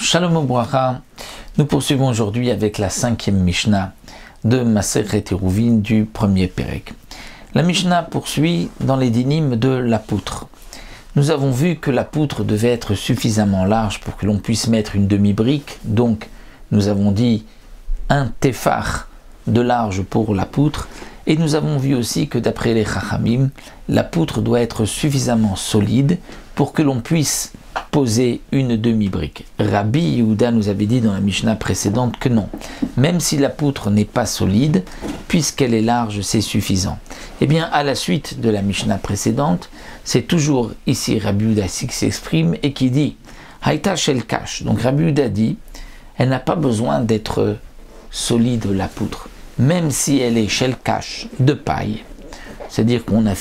Shalom Obracha. Nous poursuivons aujourd'hui avec la 5e Mishnah de Masechet Eruvin du premier Pérek. La Mishnah poursuit dans les dynimes de la poutre. Nous avons vu que la poutre devait être suffisamment large pour que l'on puisse mettre une demi-brique, donc nous avons dit un téphar de large pour la poutre, et nous avons vu aussi que d'après les Chachamim, la poutre doit être suffisamment solide pour que l'on puisse poser une demi-brique. Rabbi Yehuda nous avait dit dans la Mishnah précédente que non, même si la poutre n'est pas solide, puisqu'elle est large, c'est suffisant. Eh bien, à la suite de la Mishnah précédente, c'est toujours ici Rabbi Yehuda qui s'exprime et qui dit Haïta shel kash. Donc Rabbi Yehuda dit, elle n'a pas besoin d'être solide la poutre, même si elle est shel kash, de paille. C'est-à-dire qu'on a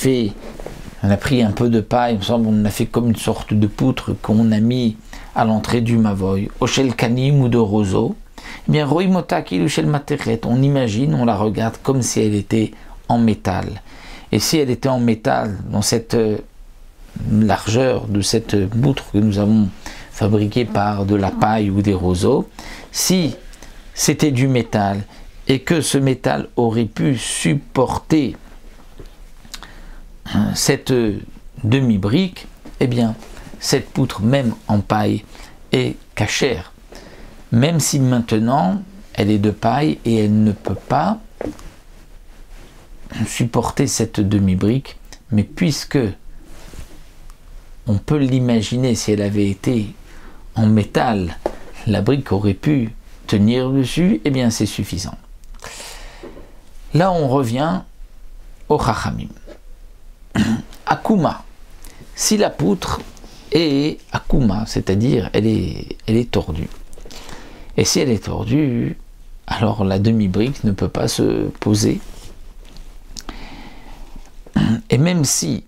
pris un peu de paille, il me semble, on a fait comme une sorte de poutre qu'on a mis à l'entrée du mavoy, au shel kanim ou de roseau. Eh bien, roimota kilu shel materet, on imagine, on la regarde comme si elle était en métal. Et si elle était en métal, dans cette largeur de cette poutre que nous avons fabriquée par de la paille ou des roseaux, si c'était du métal et que ce métal aurait pu supporter cette demi-brique, eh bien, cette poutre, même en paille, est cachère. Même si maintenant, elle est de paille et elle ne peut pas supporter cette demi-brique, mais puisque on peut l'imaginer, si elle avait été en métal, la brique aurait pu tenir dessus, eh bien, c'est suffisant. Là, on revient au Chachamim. Akuma, si la poutre est akuma, c'est-à-dire elle est tordue, et si elle est tordue, alors la demi-brique ne peut pas se poser, et même si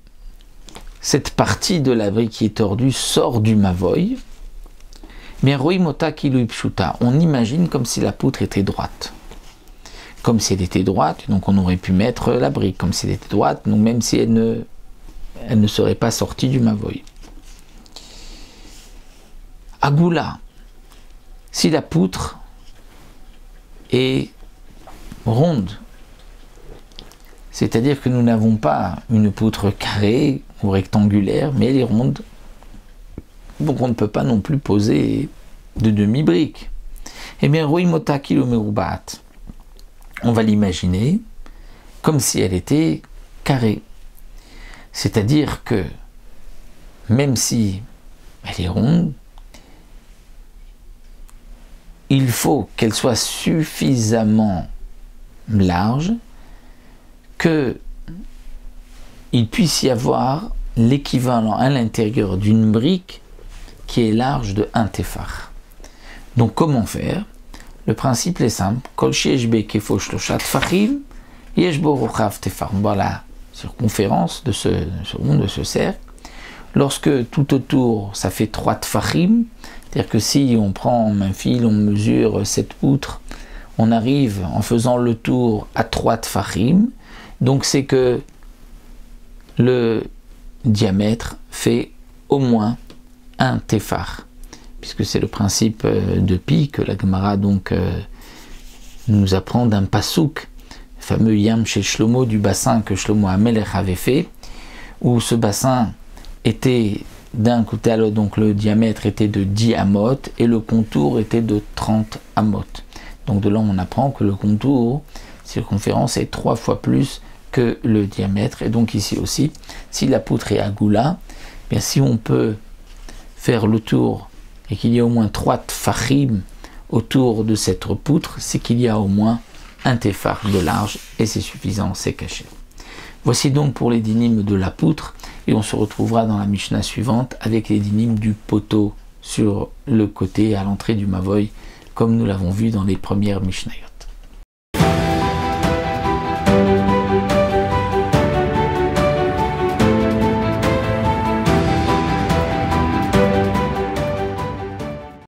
cette partie de la brique qui est tordue sort du mavoy, mais roimota kilu pshuta, on imagine comme si la poutre était droite. Comme si elle était droite, donc on aurait pu mettre la brique, comme si elle était droite, donc même si elle ne serait pas sortie du mavoy. Agoula, si la poutre est ronde, c'est-à-dire que nous n'avons pas une poutre carrée ou rectangulaire, mais elle est ronde, donc on ne peut pas non plus poser de demi-brique. Eh bien, roimota kilo merubat, on va l'imaginer comme si elle était carrée. C'est-à-dire que même si elle est ronde, il faut qu'elle soit suffisamment large qu'il puisse y avoir l'équivalent à l'intérieur d'une brique qui est large de 1 téphar. Donc comment faire? Le principe est simple. Kol sheyesh be'ekefo shlosha tfachim, yesh bo rochav tefar. Voilà, circonférence de ce rond, de ce cercle. Lorsque tout autour, ça fait 3 tfachim, c'est-à-dire que si on prend un fil, on mesure cette poutre, on arrive en faisant le tour à 3 tfachim, donc c'est que le diamètre fait au moins 1 téphar, puisque c'est le principe de pi que la Gemara donc nous apprend d'un pasouk, le fameux Yam chez Shlomo, du bassin que Shlomo Amelech avait fait, où ce bassin était d'un côté à l'autre, donc le diamètre était de 10 amot et le contour était de 30 amot. Donc de là on apprend que le contour, circonférence, est 3 fois plus que le diamètre. Et donc ici aussi, si la poutre est agoula, bien si on peut faire le tour et qu'il y a au moins 3 tfachim autour de cette poutre, c'est qu'il y a au moins 1 téphar de large, et c'est suffisant, c'est caché. Voici donc pour les dynimes de la poutre, et on se retrouvera dans la Mishnah suivante avec les dynimes du poteau sur le côté à l'entrée du mavoy, comme nous l'avons vu dans les premières Mishnayot.